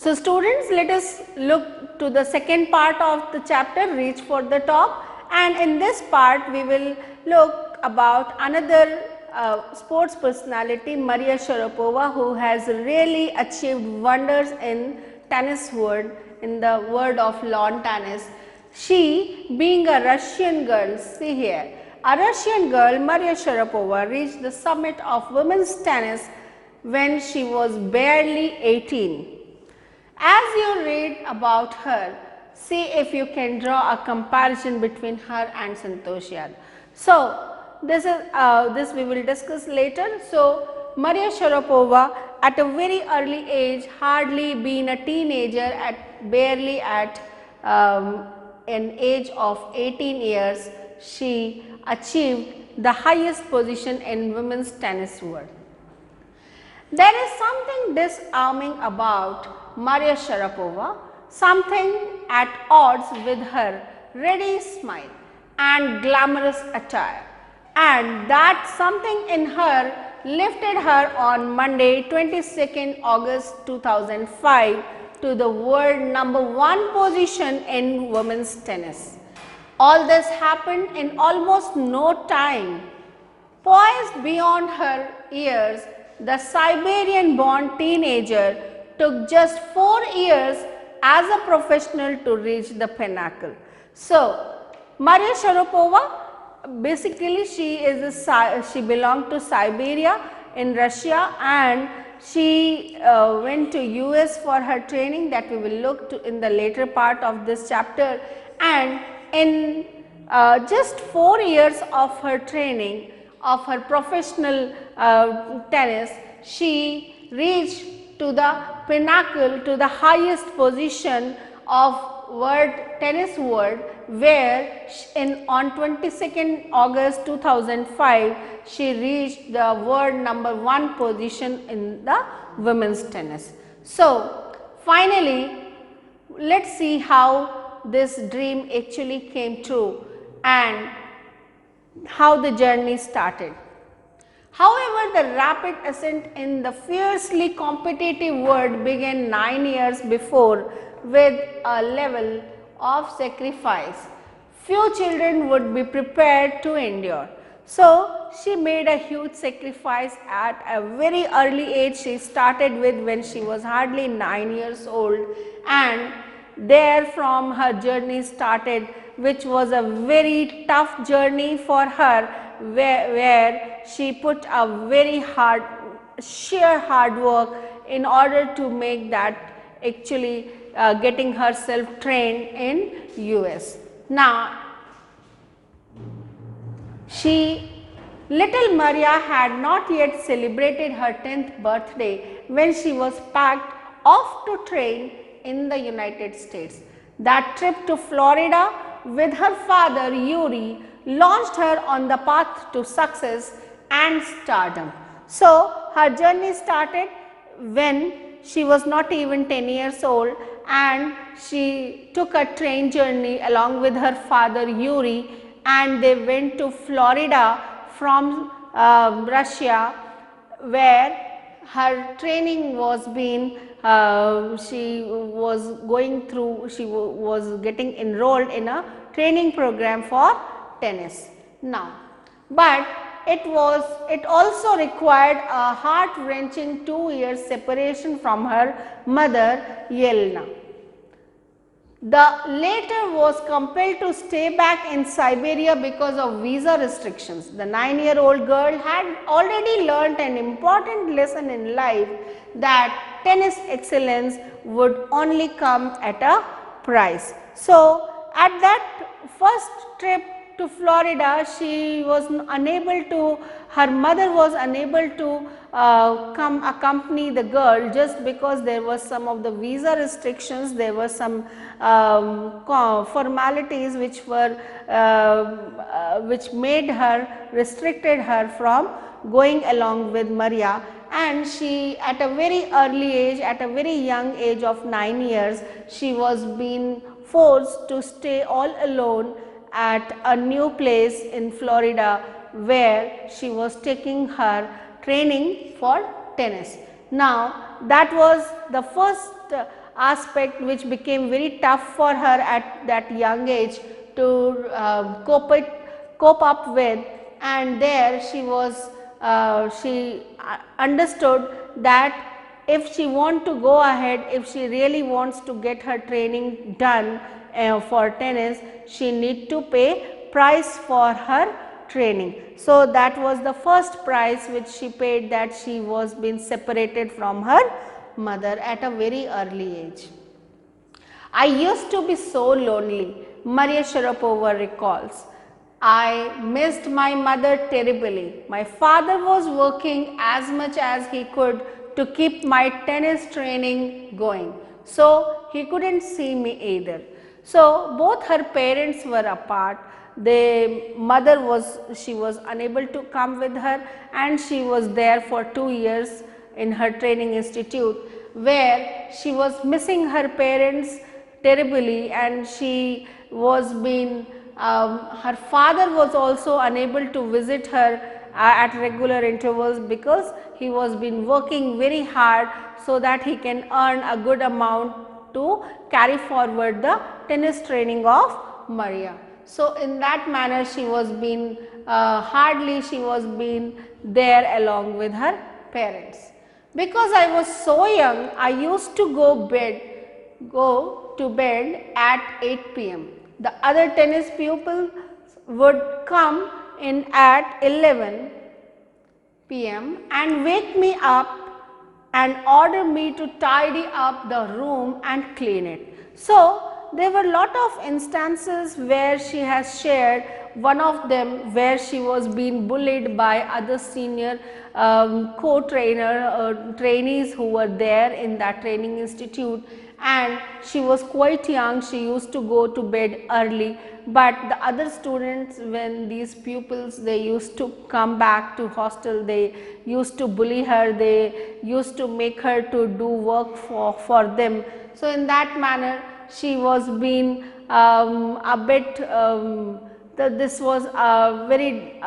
So, students, let us look to the second part of the chapter, Reach for the Top, and in this part we will look about another sports personality, Maria Sharapova, who has really achieved wonders in tennis world, in the world of lawn tennis. She, being a Russian girl, see here, a Russian girl, Maria Sharapova reached the summit of women's tennis when she was barely 18. As you read about her, see if you can draw a comparison between her and Santosh Yadav. So, this we will discuss later. So, Maria Sharapova at a very early age, hardly being a teenager, barely at an age of 18 years, she achieved the highest position in women's tennis world. There is something disarming about Maria Sharapova, something at odds with her ready smile and glamorous attire, and that something in her lifted her on Monday 22nd August 2005 to the world #1 position in women's tennis. All this happened in almost no time. Poised beyond her years, the Siberian-born teenager took just 4 years as a professional to reach the pinnacle. So, Maria Sharapova, basically she belonged to Siberia in Russia, and she went to US for her training, that we will look to in the later part of this chapter, and in just 4 years of her training, of her professional tennis, she reached to the pinnacle, to the highest position of tennis world, where on 22nd August 2005 she reached the world #1 position in the women's tennis. So, finally, let us see how this dream actually came true and how the journey started. However, the rapid ascent in the fiercely competitive world began 9 years before with a level of sacrifice few children would be prepared to endure. So, she made a huge sacrifice at a very early age. She started with when she was hardly 9 years old, and there from her journey started, which was a very tough journey for her, where she put a very sheer hard work in order to make that, actually getting herself trained in US. Now, little Maria had not yet celebrated her 10th birthday when she was packed off to train in the United States. That trip to Florida with her father Yuri launched her on the path to success and stardom. So, her journey started when she was not even 10 years old, and she took a train journey along with her father Yuri, and they went to Florida from Russia, where her training was being, she was getting enrolled in a training program for tennis. Now, but it also required a heart-wrenching 2 years separation from her mother Yelena. The latter was compelled to stay back in Siberia because of visa restrictions. The 9-year-old girl had already learnt an important lesson in life, that tennis excellence would only come at a price. So, at that first trip to Florida, she was unable to, her mother was unable to come accompany the girl, just because there was some of the visa restrictions, there were some formalities which were which made her, restricted her from going along with Maria, and she at a very early age, at a very young age of 9 years, she was being forced to stay all alone at a new place in Florida, where she was taking her training for tennis. Now, that was the first aspect which became very tough for her at that young age to cope up with, and there she understood that if she want to go ahead, if she really wants to get her training done for tennis, she need to pay price for her training. So, that was the first price which she paid, that she was being separated from her mother at a very early age. I used to be so lonely, Maria Sharapova recalls. I missed my mother terribly. My father was working as much as he could to keep my tennis training going. So, he couldn't see me either. So, both her parents were apart. The mother she was unable to come with her, and she was there for 2 years in her training institute, where she was missing her parents terribly, and she was being her father was also unable to visit her at regular intervals, because he was been working very hard so that he can earn a good amount to carry forward the tennis training of Maria. So, in that manner she was been hardly she was been there along with her parents. Because I was so young, I used to go to bed at 8 p.m. The other tennis pupils would come in at 11 p.m. and wake me up and order me to tidy up the room and clean it. So, there were lot of instances where she has shared, one of them where she was being bullied by other senior co-trainer trainees who were there in that training institute, and she was quite young. She used to go to bed early, but the other students, when these pupils they used to come back to hostel, they used to bully her, they used to make her to do work for them. So, in that manner she was being a bit this was very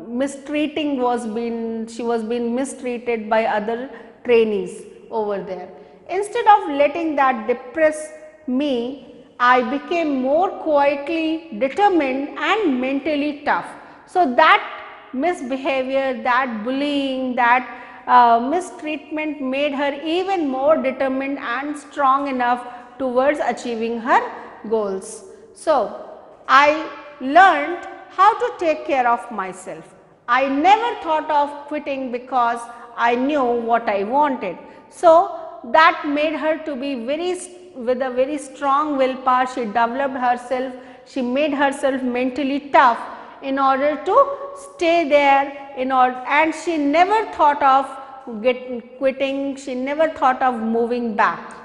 mistreating was been she was being mistreated by other trainees over there. Instead of letting that depress me, I became more quietly determined and mentally tough. So, that misbehavior, that bullying, that mistreatment made her even more determined and strong enough towards achieving her goals. So, I learned how to take care of myself. I never thought of quitting because I knew what I wanted. So, that made her to be with a very strong willpower. She developed herself, she made herself mentally tough in order to stay there, and she never thought of quitting, she never thought of moving back.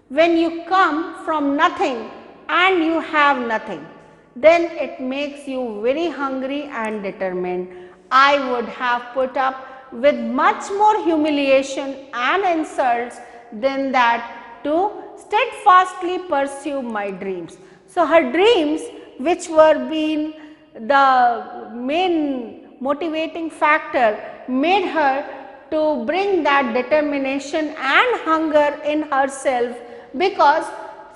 When you come from nothing and you have nothing, then it makes you very hungry and determined. I would have put up with much more humiliation and insults than that to steadfastly pursue my dreams. So, her dreams, which were being the main motivating factor, made her to bring that determination and hunger in herself, because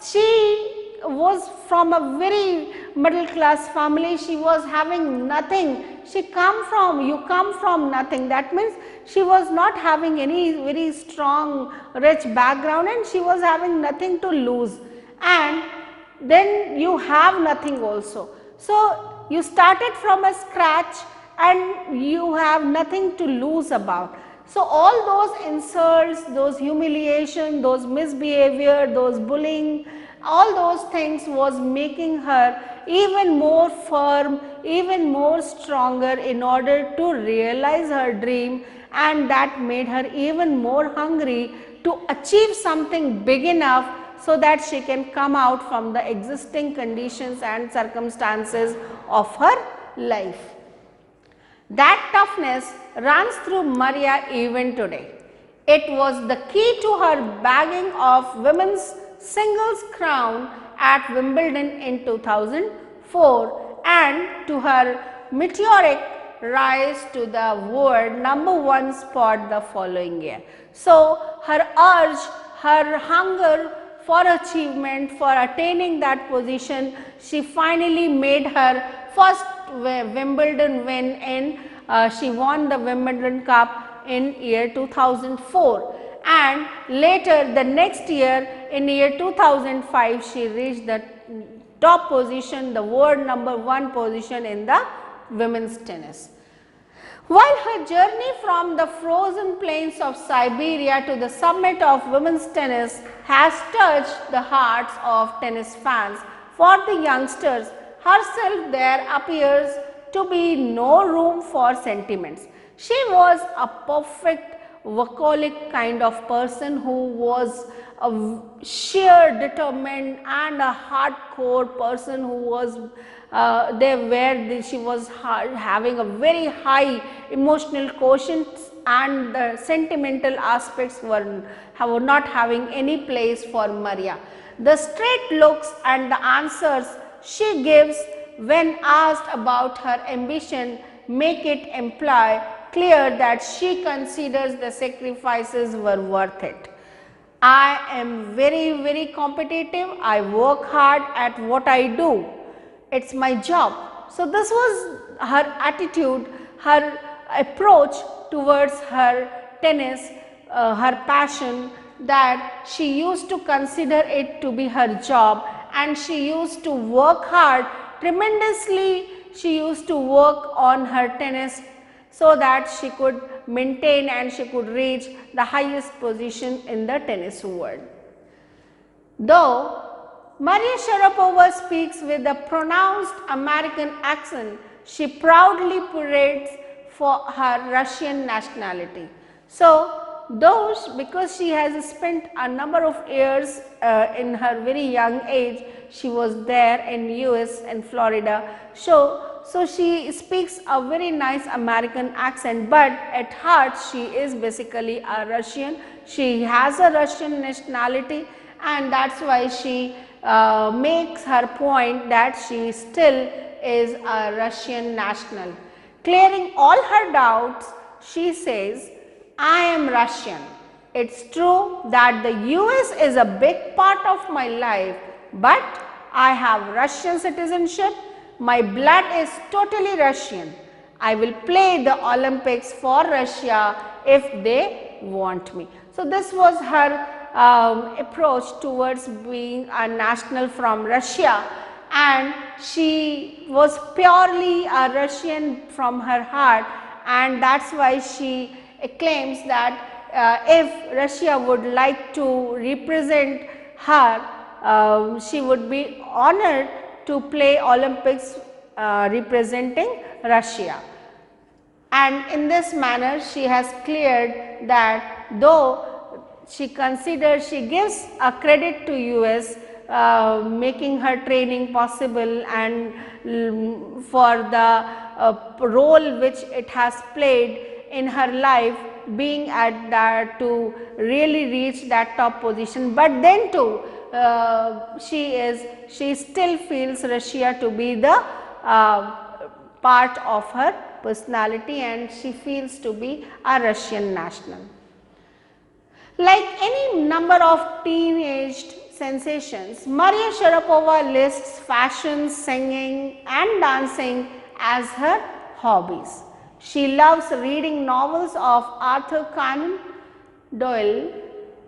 she was from a very middle class family. She was having nothing. You come from nothing. That means she was not having any very strong rich background, and she was having nothing to lose, and then you have nothing also. So, you started from a scratch and you have nothing to lose about. So, all those insults, those humiliation, those misbehavior, those bullying, all those things was making her even more firm, even more stronger in order to realize her dream, and that made her even more hungry to achieve something big enough so that she can come out from the existing conditions and circumstances of her life. That toughness runs through Maria even today. It was the key to her bagging of women's singles crown at Wimbledon in 2004 and to her meteoric rise to the world #1 spot the following year. So, her urge, her hunger for achievement, for attaining that position, she finally made her first Wimbledon win in, she won the Wimbledon Cup in year 2004, and later the next year in year 2005 she reached the top position, the world #1 position in the women's tennis. While her journey from the frozen plains of Siberia to the summit of women's tennis has touched the hearts of tennis fans, for the youngsters herself there appears to be no room for sentiments. She was a perfect workaholic kind of person who was a sheer determined and a hardcore person who was she was having a very high emotional quotient, and the sentimental aspects were not having any place for Maria. The straight looks and the answers she gives when asked about her ambition make it imply clear that she considers the sacrifices were worth it. I am very competitive, I work hard at what I do, it's my job. So this was her attitude, her approach towards her tennis, her passion, that she used to consider it to be her job, and she used to work hard tremendously. She used to work on her tennis so that she could maintain and she could reach the highest position in the tennis world. Though Maria Sharapova speaks with a pronounced American accent, she proudly parades for her Russian nationality. So, because she has spent a number of years in her very young age, she was there in US and Florida. So she speaks a very nice American accent, but at heart she is basically a Russian. She has a Russian nationality, and that's why she makes her point that she still is a Russian national. Clearing all her doubts, she says, I am Russian. It's true that the US is a big part of my life, but I have Russian citizenship. My blood is totally Russian. I will play the Olympics for Russia if they want me. So this was her approach towards being a national from Russia, and she was purely a Russian from her heart, and that's why she claims that if Russia would like to represent her, she would be honored to play Olympics representing Russia. And in this manner she has cleared that though she gives a credit to US making her training possible, and for the role which it has played in her life, being at that to really reach that top position, but then too she still feels Russia to be the part of her personality, and she feels to be a Russian national. Like any number of teenage sensations, Maria Sharapova lists fashion, singing and dancing as her hobbies. She loves reading novels of Arthur Conan Doyle.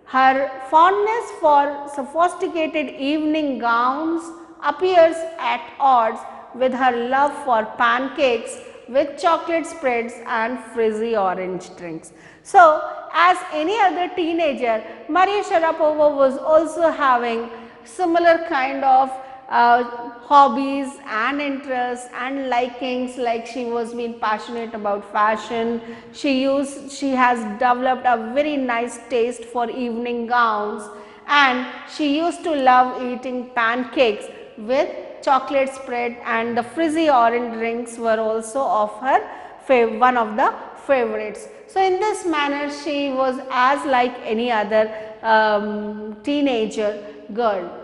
Her fondness for sophisticated evening gowns appears at odds with her love for pancakes with chocolate spreads and frizzy orange drinks. So, as any other teenager, Maria Sharapova was also having similar kind of hobbies and interests and likings, like she was being passionate about fashion. She has developed a very nice taste for evening gowns, and she used to love eating pancakes with chocolate spread, and the frizzy orange drinks were also of her one of the favorites. So in this manner she was as like any other teenager girl.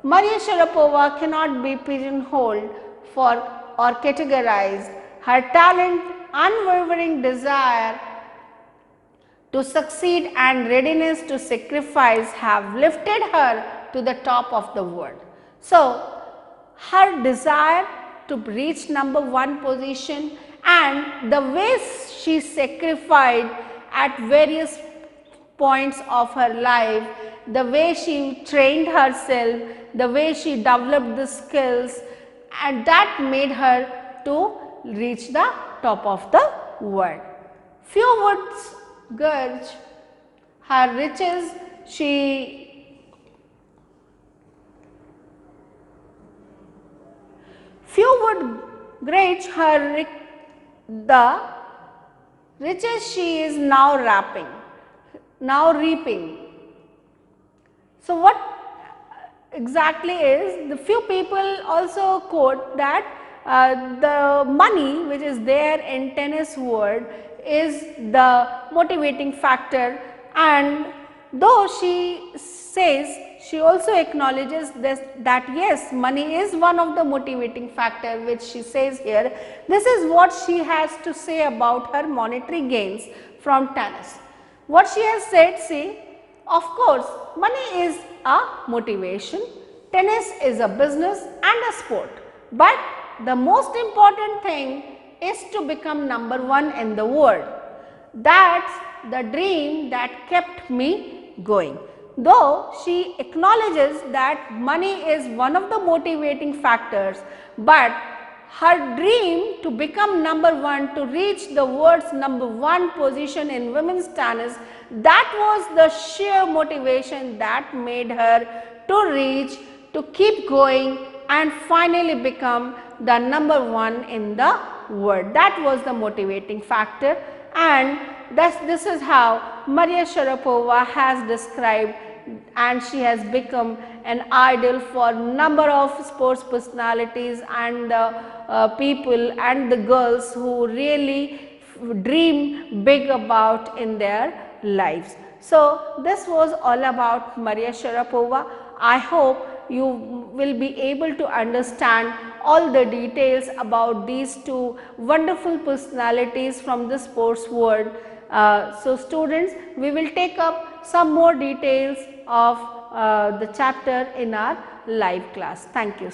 Maria Sharapova cannot be pigeonholed or categorized. Her talent, unwavering desire to succeed and readiness to sacrifice have lifted her to the top of the world. So, her desire to reach number 1 position and the way she sacrificed at various points of her life, the way she trained herself, the way she developed the skills, and that made her to reach the top of the world. Few would grudge her riches, few would grudge her the riches she is now reaping. So, what exactly is, the few people also quote that the money which is there in tennis world is the motivating factor, and though she says, she also acknowledges this, that yes, money is one of the motivating factor which she says here. This is what she has to say about her monetary gains from tennis. What she has said, see, of course, money is a motivation, tennis is a business and a sport, but the most important thing is to become number 1 in the world. That's the dream that kept me going. Though she acknowledges that money is one of the motivating factors, but her dream to become number 1, to reach the world's number 1 position in women's tennis, that was the sheer motivation that made her to reach, to keep going and finally become the number 1 in the world. That was the motivating factor, and this is how Maria Sharapova has described, and she has become an idol for number of sports personalities and the people and the girls who really dream big about in their lives. So, this was all about Maria Sharapova. I hope you will be able to understand all the details about these 2 wonderful personalities from the sports world. So, students, we will take up some more details of the chapter in our live class. Thank you.